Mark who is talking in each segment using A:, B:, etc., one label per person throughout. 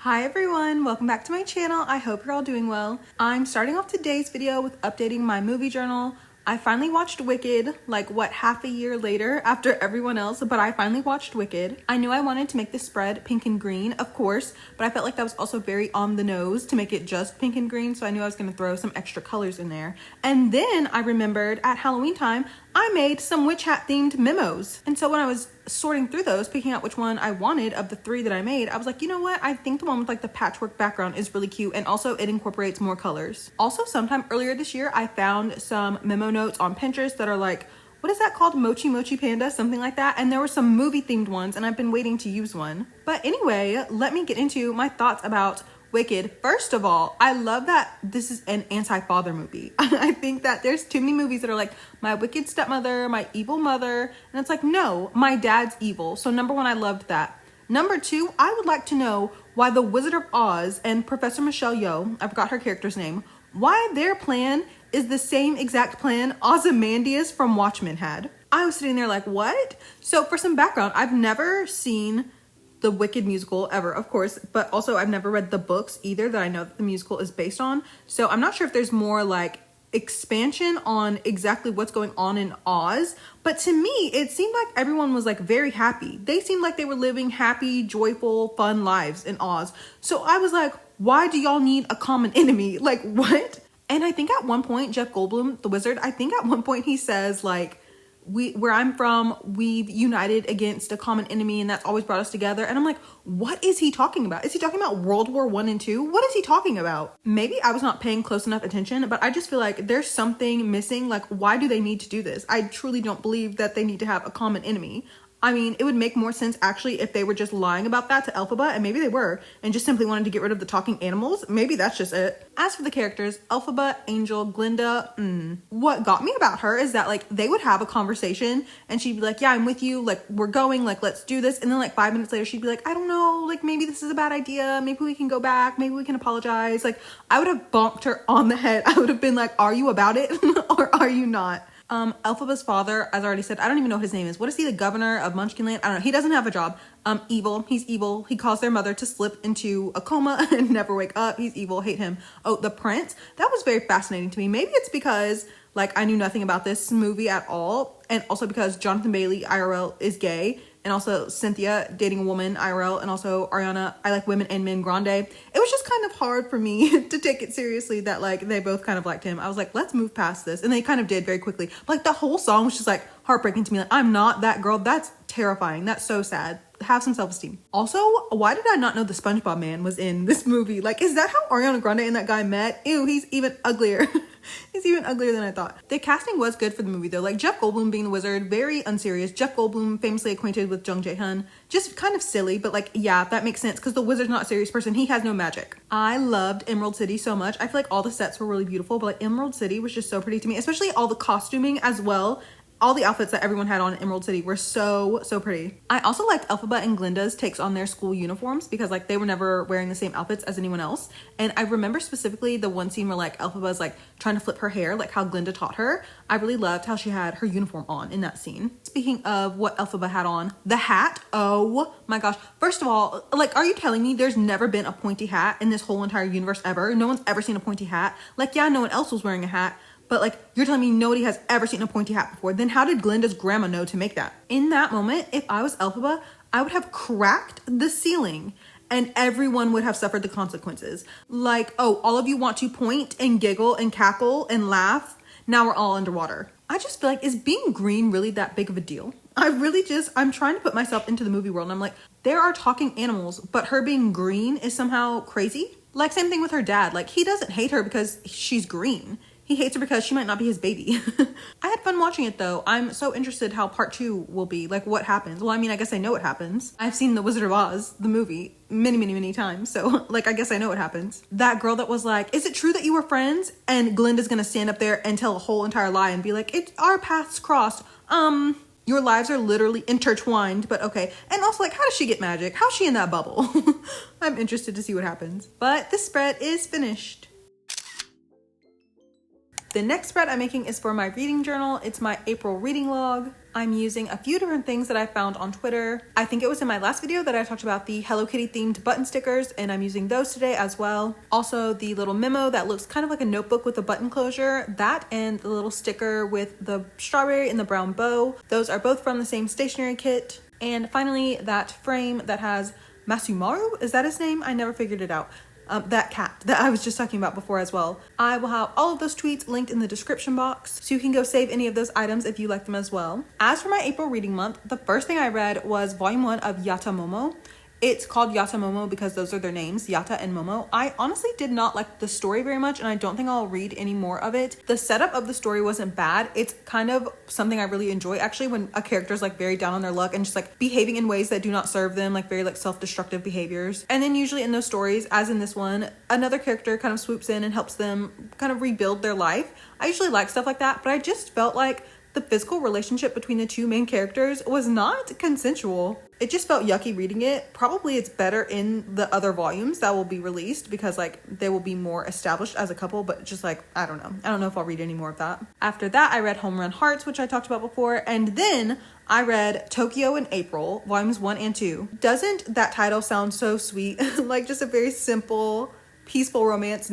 A: Hi everyone, welcome back to my channel. I hope you're all doing well. I'm starting off today's video with updating my movie journal. I finally watched Wicked, half a year later after everyone else, but I finally watched Wicked. I knew I wanted to make this spread pink and green, of course, but I felt like that was also very on the nose to make it just pink and green, so I knew I was gonna throw some extra colors in there. And then I remembered at Halloween time, I made some witch hat themed memos. And so when I was sorting through those, picking out which one I wanted of the 3 that I made, I was like, you know what? I think the one with the patchwork background is really cute, and also it incorporates more colors. Also, sometime earlier this year, I found some memo notes on Pinterest that are what is that called? Mochi Mochi Panda, something like that. And there were some movie themed ones, and I've been waiting to use one. But anyway, let me get into my thoughts about Wicked. First of all, I love that this is an anti-father movie. I think that there's too many movies that are like my wicked stepmother, my evil mother, and it's like, no, my dad's evil. So number 1, I loved that. Number 2, I would like to know why the Wizard of Oz and Professor Michelle Yeoh, I forgot her character's name, why their plan is the same exact plan Ozymandias from Watchmen had. I was sitting there like, what? So for some background, I've never seen the Wicked musical ever, of course, but also I've never read the books either that I know that the musical is based on. So I'm not sure if there's more expansion on exactly what's going on in Oz, but to me, it seemed like everyone was very happy. They seemed like they were living happy, joyful, fun lives in Oz. So I was like, why do y'all need a common enemy? What? And I think at one point, Jeff Goldblum, the wizard, I think at one point he says where I'm from, we've united against a common enemy and that's always brought us together. And I'm like, what is he talking about? Is he talking about World War I and II? What is he talking about? Maybe I was not paying close enough attention, but I just feel like there's something missing. Why do they need to do this? I truly don't believe that they need to have a common enemy. I mean, it would make more sense actually if they were just lying about that to Elphaba, and maybe they were, and just simply wanted to get rid of the talking animals. Maybe that's just it. As for the characters, Elphaba, Angel, Glinda, what got me about her is that they would have a conversation and she'd be like, yeah, I'm with you, we're going, let's do this. And then 5 minutes later, she'd be like, I don't know, maybe this is a bad idea. Maybe we can go back. Maybe we can apologize. I would have bonked her on the head. I would have been like, are you about it or are you not? Elphaba's father, as I already said, I don't even know what his name is. What is he, the governor of Munchkinland? I don't know. He doesn't have a job. Evil. He's evil. He caused their mother to slip into a coma and never wake up. He's evil. Hate him. Oh, the prince. That was very fascinating to me. Maybe it's because I knew nothing about this movie at all. And also because Jonathan Bailey, IRL, is gay. And also Cynthia dating a woman, IRL, and also Ariana, I like women and men, grande. It was just kind of hard for me to take it seriously that they both kind of liked him. I was like, let's move past this. And they kind of did very quickly. The whole song was just heartbreaking to me. I'm not that girl. That's terrifying. That's so sad. Have some self-esteem. Also, why did I not know the SpongeBob man was in this movie? Is that how Ariana Grande and that guy met? Ew, he's even uglier. He's even uglier than I thought. The casting was good for the movie though. Jeff Goldblum being the wizard, very unserious. Jeff Goldblum, famously acquainted with Jung Jae-hun. Just kind of silly, but yeah, that makes sense because the wizard's not a serious person. He has no magic. I loved Emerald City so much. I feel like all the sets were really beautiful, but Emerald City was just so pretty to me, especially all the costuming as well. All the outfits that everyone had on in Emerald City were so pretty. I also liked Elphaba and Glinda's takes on their school uniforms because they were never wearing the same outfits as anyone else. And I remember specifically the one scene where Elphaba's trying to flip her hair, how Glinda taught her. I really loved how she had her uniform on in that scene. Speaking of what Elphaba had on, the hat. Oh my gosh. First of all, are you telling me there's never been a pointy hat in this whole entire universe ever? No one's ever seen a pointy hat. Yeah, no one else was wearing a hat. But you're telling me nobody has ever seen a pointy hat before. Then how did Glinda's grandma know to make that? In that moment, if I was Elphaba, I would have cracked the ceiling and everyone would have suffered the consequences. Oh, all of you want to point and giggle and cackle and laugh. Now we're all underwater. I just feel is being green really that big of a deal? I'm trying to put myself into the movie world and I'm there are talking animals, but her being green is somehow crazy. Same thing with her dad. He doesn't hate her because she's green. He hates her because she might not be his baby. I had fun watching it though. I'm so interested how part 2 will be. What happens? Well, I mean, I guess I know what happens. I've seen The Wizard of Oz, the movie, many times. So I guess I know what happens. That girl that was is it true that you were friends? And Glinda's gonna stand up there and tell a whole entire lie and be it's our paths crossed. Your lives are literally intertwined, but okay. And also how does she get magic? How's she in that bubble? I'm interested to see what happens. But this spread is finished. The next spread I'm making is for my reading journal. It's my April reading log. I'm using a few different things that I found on Twitter. I think it was in my last video that I talked about the Hello Kitty themed button stickers, and I'm using those today as well. Also the little memo that looks kind of like a notebook with a button closure, that and the little sticker with the strawberry and the brown bow. Those are both from the same stationery kit. And finally, that frame that has Masumaru, is that his name? I never figured it out. That cat that I was just talking about before as well. I will have all of those tweets linked in the description box, so you can go save any of those items if you like them as well. As for my April reading month, the first thing I read was volume 1 of Yata-momo. It's called Yata-momo because those are their names, Yata and Momo. I honestly did not like the story very much, and I don't think I'll read any more of it. The setup of the story wasn't bad. It's kind of something I really enjoy, actually, when a character is like very down on their luck and just like behaving in ways that do not serve them, like very like self-destructive behaviors. And then usually in those stories, as in this one, another character kind of swoops in and helps them kind of rebuild their life. I usually like stuff like that, but I just felt like the physical relationship between the two main characters was not consensual. It just felt yucky reading it. Probably it's better in the other volumes that will be released because like they will be more established as a couple, but just like, I don't know. I don't know if I'll read any more of that. After that, I read Homerun Hearts, which I talked about before. And then I read Tokyo in April, volumes 1 and 2. Doesn't that title sound so sweet? Like just a very simple, peaceful romance?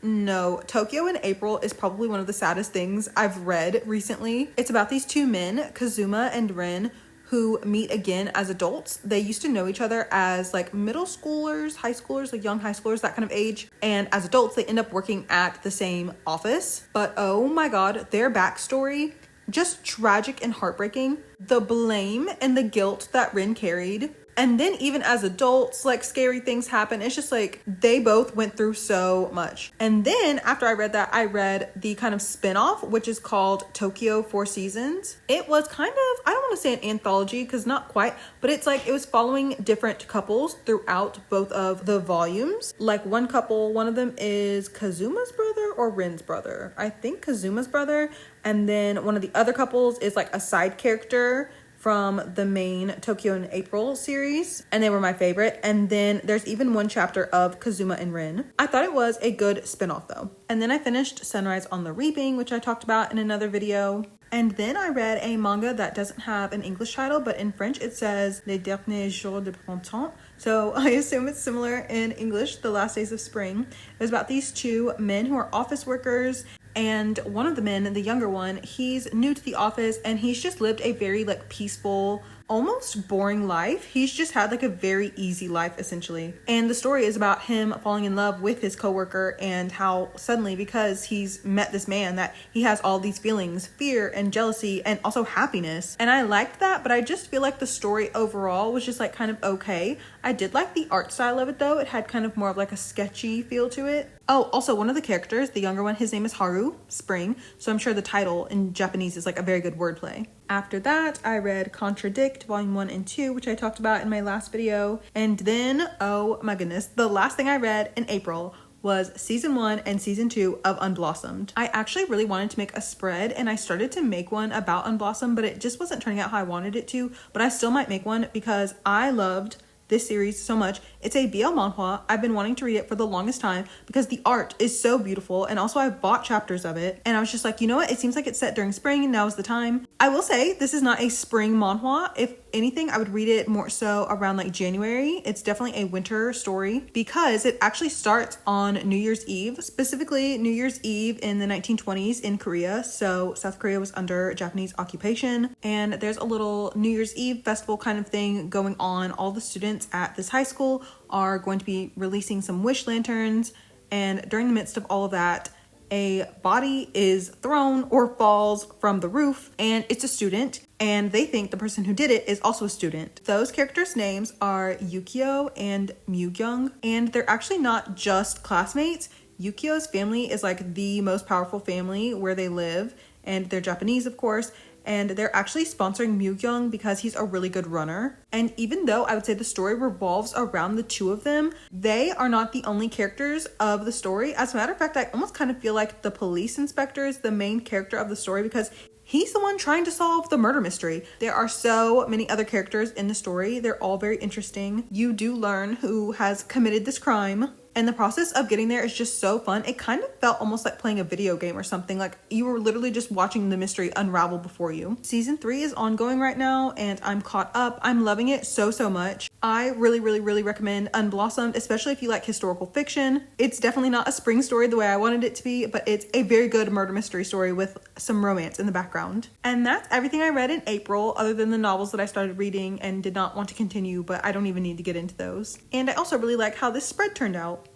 A: No, Tokyo in April is probably one of the saddest things I've read recently. It's about these two men, Kazuma and Rin, who meet again as adults. They used to know each other as like middle schoolers, high schoolers, like young high schoolers, that kind of age. And as adults, they end up working at the same office. But oh my God, their backstory, just tragic and heartbreaking. The blame and the guilt that Rin carried. And then even as adults, like scary things happen. It's just like they both went through so much. And then after I read that, I read the kind of spin-off, which is called Tokyo 4 Seasons. It was kind of, I don't want to say an anthology because not quite, but it's like it was following different couples throughout both of the volumes. Like one couple, one of them is Kazuma's brother or Rin's brother. I think Kazuma's brother. And then one of the other couples is like a side character from the main Tokyo in April series, and they were my favorite. And then there's even one chapter of Kazuma and Rin. I thought it was a good spinoff though. And then I finished Sunrise on the Reaping, which I talked about in another video. And then I read a manga that doesn't have an English title, but in French it says Les Derniers Jours de Printemps. So I assume it's similar in English, The Last Days of Spring. It was about these two men who are office workers. And one of the men, the younger one, he's new to the office and he's just lived a very like peaceful, almost boring life. He's just had like a very easy life essentially. And the story is about him falling in love with his coworker and how suddenly, because he's met this man, that he has all these feelings, fear and jealousy and also happiness. And I liked that, but I just feel like the story overall was just like kind of okay. I did like the art style of it though. It had kind of more of like a sketchy feel to it. Oh, also one of the characters, the younger one, his name is Haru, Spring. So I'm sure the title in Japanese is like a very good wordplay. After that, I read Contradict volume 1 and 2, which I talked about in my last video. And then, oh my goodness, the last thing I read in April was season 1 and season 2 of Unblossomed. I actually really wanted to make a spread and I started to make one about Unblossomed, but it just wasn't turning out how I wanted it to. But I still might make one because I loved this series so much. It's a blmanhwa. I've been wanting to read it for the longest time because the art is so beautiful, and also I bought chapters of it and I was just like, you know what, it seems like it's set during spring and now is the time. I will say this is not a spring manhwa. If anything, I would read it more so around like January. It's definitely a winter story because it actually starts on New Year's Eve, specifically New Year's Eve in the 1920s in Korea. So South Korea was under Japanese occupation, and there's a little New Year's Eve festival kind of thing going on. All the students at this high school are going to be releasing some wish lanterns, and during the midst of all of that, a body is thrown or falls from the roof, and it's a student, and they think the person who did it is also a student. Those characters' names are Yukio and Myoung, and they're actually not just classmates. Yukio's family is like the most powerful family where they live, and they're Japanese, of course, and they're actually sponsoring Myoung because he's a really good runner. And even though I would say the story revolves around the two of them, they are not the only characters of the story. As a matter of fact, I almost kind of feel like the police inspector is the main character of the story because he's the one trying to solve the murder mystery. There are so many other characters in the story. They're all very interesting. You do learn who has committed this crime. And the process of getting there is just so fun. It kind of felt almost like playing a video game or something. Like you were literally just watching the mystery unravel before you. Season 3 is ongoing right now and I'm caught up. I'm loving it so much. I really recommend Unblossomed, especially if you like historical fiction. It's definitely not a spring story the way I wanted it to be, but it's a very good murder mystery story with some romance in the background. And that's everything I read in April, other than the novels that I started reading and did not want to continue, but I don't even need to get into those. And I also really like how this spread turned out.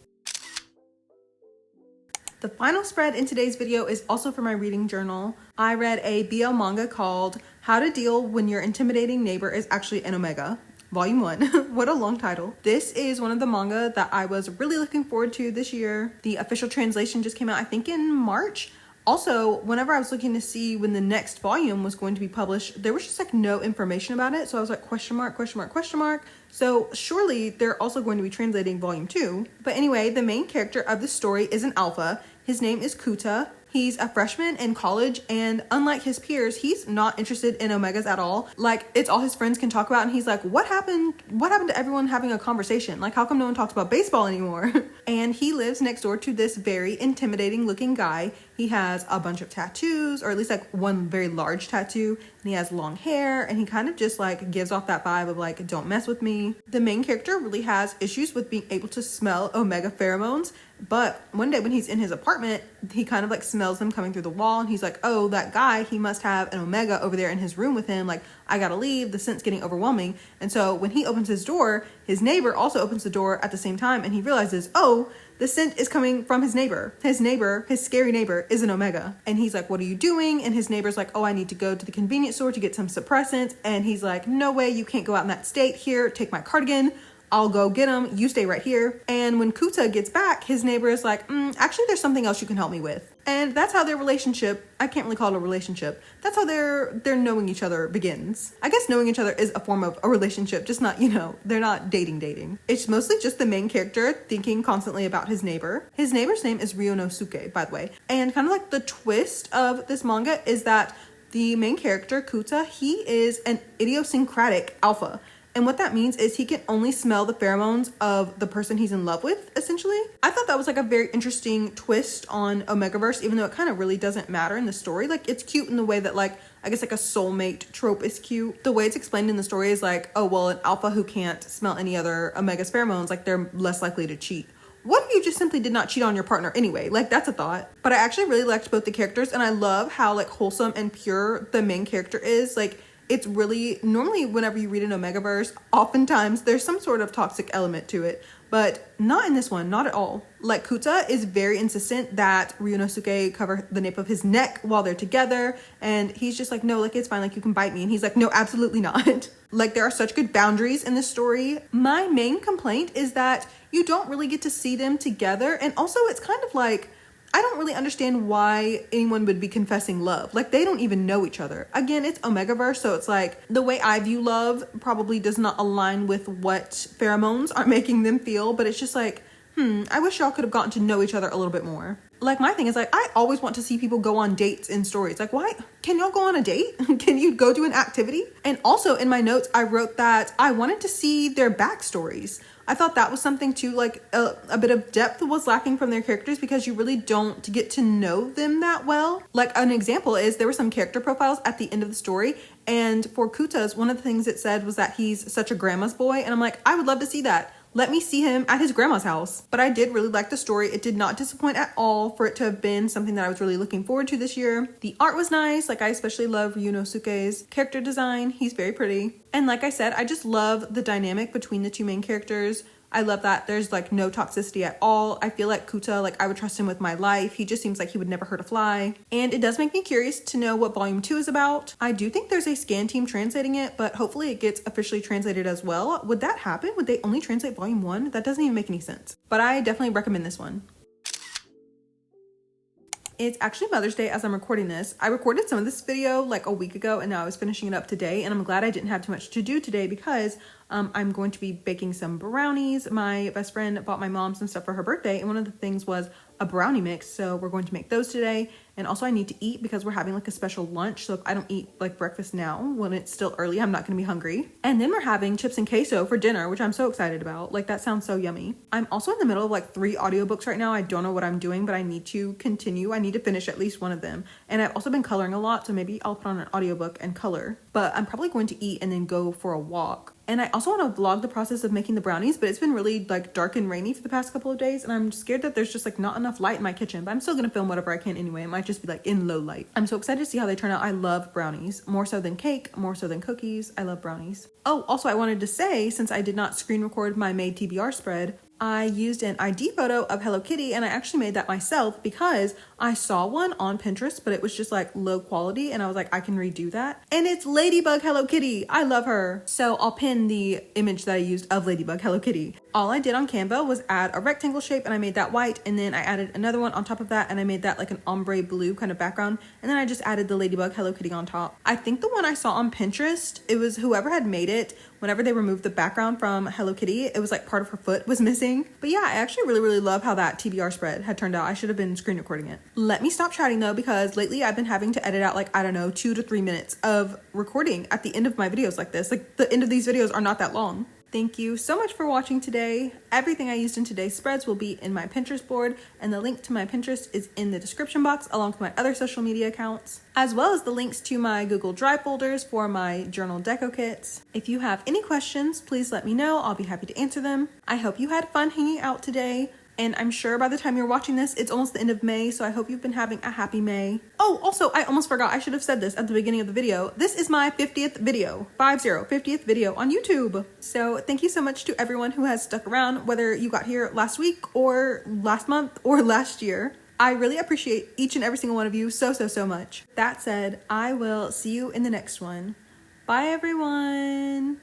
A: The final spread in today's video is also for my reading journal. I read a BL manga called How to Deal When Your Intimidating Neighbor is Actually an Omega, Volume 1. What a long title. This is one of the manga that I was really looking forward to this year. The official translation just came out, I think in March. Also, whenever I was looking to see when the next volume was going to be published, there was just like no information about it. So I was like, question mark, question mark, question mark. So surely they're also going to be translating volume 2. But anyway, the main character of the story is an alpha. His name is Kuta. He's a freshman in college, and unlike his peers, he's not interested in omegas at all. Like, it's all his friends can talk about, and he's like, what happened to everyone having a conversation? Like, how come no one talks about baseball anymore? And he lives next door to this very intimidating looking guy. He has a bunch of tattoos, or at least like one very large tattoo, and he has long hair, and he kind of just like gives off that vibe of like, don't mess with me. The main character really has issues with being able to smell omega pheromones, but one day when he's in his apartment, he kind of like smells them coming through the wall, and he's like, oh, that guy, he must have an omega over there in his room with him. Like, I gotta leave, the scent's getting overwhelming. And so when he opens his door, his neighbor also opens the door at the same time, and he realizes, oh, the scent is coming from his neighbor. His neighbor, his scary neighbor, is an omega. And he's like, what are you doing? And his neighbor's like, oh, I need to go to the convenience store to get some suppressants. And he's like, no way, you can't go out in that state. Here, take my cardigan. I'll go get him. You stay right here. And when Kuta gets back, his neighbor is like, actually, there's something else you can help me with. And that's how their relationship, I can't really call it a relationship. That's how their knowing each other begins. I guess knowing each other is a form of a relationship, just not, they're not dating. It's mostly just the main character thinking constantly about his neighbor. His neighbor's name is Ryonosuke, by the way. And kind of like the twist of this manga is that the main character, Kuta, he is an idiosyncratic alpha. And what that means is he can only smell the pheromones of the person he's in love with, essentially. I thought that was like a very interesting twist on Omegaverse, even though it kind of really doesn't matter in the story. Like, it's cute in the way that, like, I guess like a soulmate trope is cute. The way it's explained in the story is like, oh, well, an alpha who can't smell any other Omega's pheromones, like, they're less likely to cheat. What if you just simply did not cheat on your partner anyway? Like, that's a thought. But I actually really liked both the characters, and I love how, like, wholesome and pure the main character is. Like, it's really, normally whenever you read an Omegaverse, oftentimes there's some sort of toxic element to it, but not in this one, not at all. Like, Kuta is very insistent that Ryonosuke cover the nape of his neck while they're together, and he's just like, no, like, it's fine, like, you can bite me. And he's like, no, absolutely not. Like, there are such good boundaries in this story. My main complaint is that you don't really get to see them together, and also it's kind of like, I don't really understand why anyone would be confessing love. Like, they don't even know each other. Again, it's Omegaverse, so it's like the way I view love probably does not align with what pheromones are making them feel, but it's just like, I wish y'all could have gotten to know each other a little bit more. Like, my thing is, like, I always want to see people go on dates in stories. Like, why? Can y'all go on a date? Can you go do an activity? And also in my notes, I wrote that I wanted to see their backstories. I thought that was something too, like a bit of depth was lacking from their characters because you really don't get to know them that well. Like, an example is there were some character profiles at the end of the story, and for Kuta's, one of the things it said was that he's such a grandma's boy, and I'm like, I would love to see that. Let me see him at his grandma's house. But I did really like the story. It did not disappoint at all for it to have been something that I was really looking forward to this year. The art was nice. Like, I especially love Ryonosuke's character design. He's very pretty. And like I said, I just love the dynamic between the two main characters. I love that there's like no toxicity at all. I feel like Kuta, like, I would trust him with my life. He just seems like he would never hurt a fly. And it does make me curious to know what volume 2 is about. I do think there's a scan team translating it, but hopefully it gets officially translated as well. Would that happen? Would they only translate volume 1? That doesn't even make any sense. But I definitely recommend this one. It's actually Mother's Day as I'm recording this. I recorded some of this video like a week ago, and now I was finishing it up today, and I'm glad I didn't have too much to do today because I'm going to be baking some brownies. My best friend bought my mom some stuff for her birthday, and one of the things was a brownie mix, so we're going to make those today. And also I need to eat because we're having like a special lunch, so if I don't eat like breakfast now when it's still early, I'm not gonna be hungry. And then we're having chips and queso for dinner, which I'm so excited about. Like, that sounds so yummy. I'm also in the middle of like 3 audiobooks right now. I don't know what I'm doing, but I need to continue. I need to finish at least one of them. And I've also been coloring a lot, so maybe I'll put on an audiobook and color. But I'm probably going to eat and then go for a walk. And I also want to vlog the process of making the brownies, but it's been really like dark and rainy for the past couple of days, and I'm scared that there's just like not enough light in my kitchen, but I'm still gonna film whatever I can anyway. It might just be like in low light. I'm so excited to see how they turn out. I love brownies, more so than cake, more so than cookies. I love brownies. Oh, also I wanted to say, since I did not screen record my made TBR spread, I used an ID photo of Hello Kitty, and I actually made that myself because I saw one on Pinterest, but it was just like low quality, and I was like, I can redo that. And it's Ladybug Hello Kitty. I love her. So I'll pin the image that I used of Ladybug Hello Kitty. All I did on Canva was add a rectangle shape, and I made that white, and then I added another one on top of that, and I made that like an ombre blue kind of background, and then I just added the Ladybug Hello Kitty on top. I think the one I saw on Pinterest, it was whoever had made it, whenever they removed the background from Hello Kitty, it was like part of her foot was missing. But yeah, I actually really love how that TBR spread had turned out. I should have been screen recording it. Let me stop chatting though, because lately I've been having to edit out like, I don't know, 2 to 3 minutes of recording at the end of my videos like this. Like, the end of these videos are not that long. Thank you so much for watching today. Everything I used in today's spreads will be in my Pinterest board, and the link to my Pinterest is in the description box along with my other social media accounts, as well as the links to my Google Drive folders for my journal deco kits. If you have any questions, please let me know. I'll be happy to answer them. I hope you had fun hanging out today. And I'm sure by the time you're watching this, it's almost the end of May, so I hope you've been having a happy May. Oh, also, I almost forgot. I should have said this at the beginning of the video. This is my 50th video, 50th video on YouTube. So thank you so much to everyone who has stuck around, whether you got here last week or last month or last year. I really appreciate each and every single one of you so much. That said, I will see you in the next one. Bye, everyone.